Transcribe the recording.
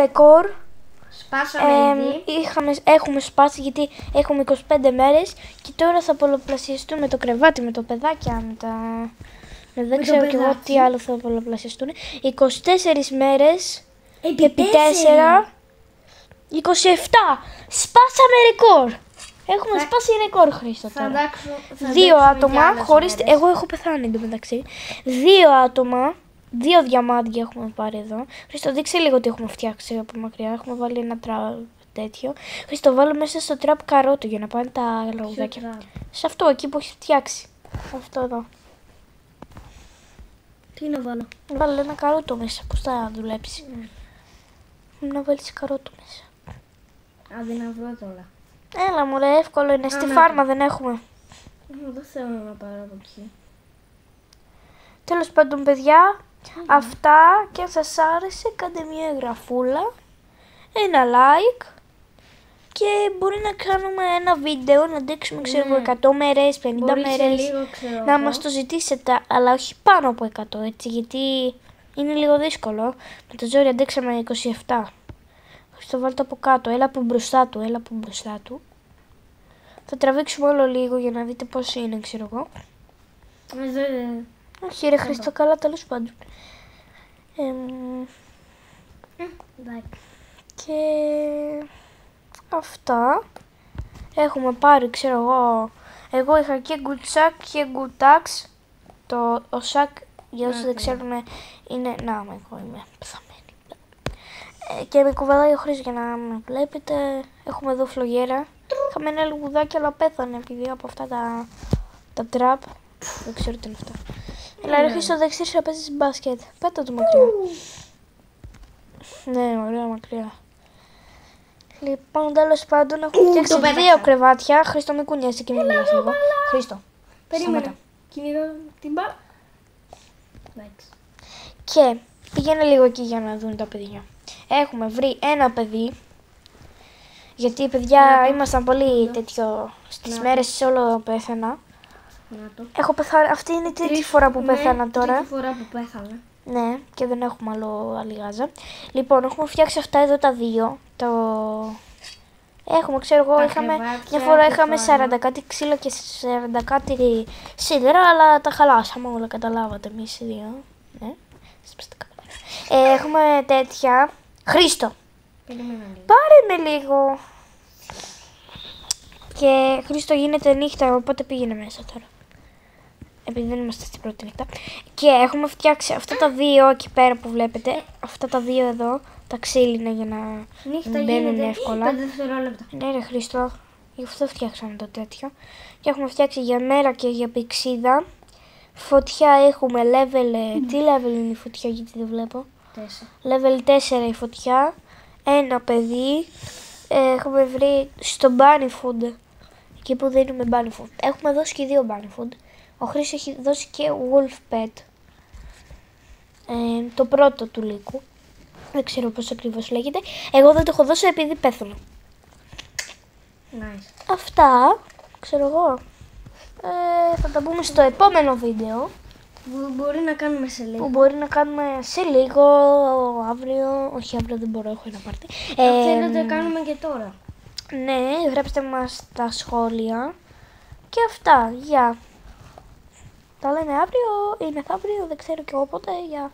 ρεκόρ. Σπάσαμε ήδη. Έχουμε σπάσει γιατί έχουμε 25 μέρες και τώρα θα πολλαπλασιαστούμε το κρεβάτι με το παιδάκια, δεν ξέρω κι εγώ τι άλλο θα πολλαπλασιαστούν. 24 μέρες επί 4, 27. Σπάσαμε ρεκόρ. Έχουμε σπάσει ρεκόρ, Χρήστο, τώρα. Δύο άτομα, χωρίς... Εγώ έχω πεθάνει εντωμεταξύ. 2 άτομα, 2 διαμάντια έχουμε πάρει εδώ. Χρήστο, δείξε λίγο τι έχουμε φτιάξει από μακριά. Έχουμε βάλει ένα τραπ τέτοιο. Χρήστο, βάλω μέσα στο τραπ καρότο για να πάνε τα λαγουδάκια. Σε αυτό, εκεί που έχει φτιάξει. Αυτό εδώ. Τι να βάλω? Βάλω ένα καρότο μέσα, πώς θα δουλέψει. Να βάλεις καρότο μέσα. Αδυναβώ τώρα. Έλα μωρέ, εύκολο είναι. Στη φάρμα δεν έχουμε. Δεν θέλω να πάρω από εκεί. Τέλος πάντων, παιδιά, αυτά, και αν σας άρεσε κάντε μια εγγραφούλα, ένα like και μπορεί να κάνουμε ένα βίντεο, να δείξουμε ξέρω 100 μέρες, 50 μέρες, να μας το ζητήσετε, αλλά όχι πάνω από 100, έτσι, γιατί είναι λίγο δύσκολο. Με το ζόρι αντέξαμε 27. Το βάλτε από κάτω, έλα από μπροστά του, Θα τραβήξουμε όλο λίγο για να δείτε πώς είναι, ξέρω εγώ. Όχι ρε Χριστό, καλά, τέλος πάντων. Και αυτά. Έχουμε πάρει, ξέρω εγώ είχα και γκουτσάκ και γκουτάξ. Ο σακ, για όσοι δεν ξέρουν, είναι... Να, εγώ είμαι πεθαμένη. Και με κουβαλάει ο Χρήστος για να με βλέπετε. Έχουμε εδώ φλογέρα. Είχαμε ένα λιγουδάκι, αλλά πέθανε επειδή από αυτά τα τραπ. Δεν ξέρω τι είναι αυτά. Έλα ρε Χρήστο, δεν ξέρεις να παίζεις μπάσκετ. Πέτα το μακριά. Ναι, ωραία μακριά. Λοιπόν, τέλος πάντων έχουμε φτιάξει 2 κρεβάτια. Χρήστο, μην κουνιάσαι και μην μιλάς λίγο. Χρήστο, περίμενε. Κυνηγάω την μπάλα. Και πήγαινε λίγο εκεί για να δουν τα παιδιά. Έχουμε βρει ένα παιδί. Γιατί παιδιά ήμασταν πολύ τέτοιο στις μέρες όλο πέθανα. Έχω πεθάνει. Αυτή είναι η τρίτη φορά που πέθανα τώρα. Τρίτη φορά που πέθανα. Ναι, και δεν έχουμε άλλη γάζα. Λοιπόν, έχουμε φτιάξει αυτά εδώ τα 2. Έχουμε, ξέρω εγώ, μια φορά είχαμε 40 κάτι ξύλο και 40 κάτι σίδερα, αλλά τα χαλάσαμε όλα, καταλάβατε εμείς οι 2. Ναι. Έχουμε τέτοια. Χρήστο, πάρε με λίγο. Και Χρήστο, γίνεται νύχτα, οπότε πήγαινε μέσα τώρα. Επειδή δεν είμαστε στην πρώτη νύχτα. Και έχουμε φτιάξει αυτά τα 2 εκεί πέρα που βλέπετε. Αυτά τα 2 εδώ, τα ξύλινα για να μπαίνουν εύκολα. 5 δευτερόλεπτα. Ναι ρε Χρήστο, γι' αυτό φτιάξαμε το τέτοιο. Και έχουμε φτιάξει για μέρα και για πηξίδα. Φωτιά έχουμε level... Τι level είναι η φωτιά, γιατί δεν βλέπω? 4. Level 4 η φωτιά. Ένα παιδί. Έχουμε βρει στο bunny food. Εκεί που δίνουμε bunny food. Έχουμε δώσει και 2 bunny food. Ο Χρήστος έχει δώσει και wolf pet. Το πρώτο του λύκου. Δεν ξέρω πώς ακριβώς λέγεται. Εγώ δεν το έχω δώσει επειδή πέθανα. Nice. Αυτά, ξέρω εγώ. Θα τα πούμε στο επόμενο βίντεο. Μπορεί να κάνουμε σε λίγο. Που μπορεί να κάνουμε σε λίγο, αύριο. Όχι, αύριο δεν μπορώ, έχω ένα πάρτι. Θέλω να το κάνουμε και τώρα. Ναι, γράψτε μας στα σχόλια. Και αυτά, γεια. Τα λέμε αύριο ή μεθαύριο, δεν ξέρω και εγώ πότε, γεια.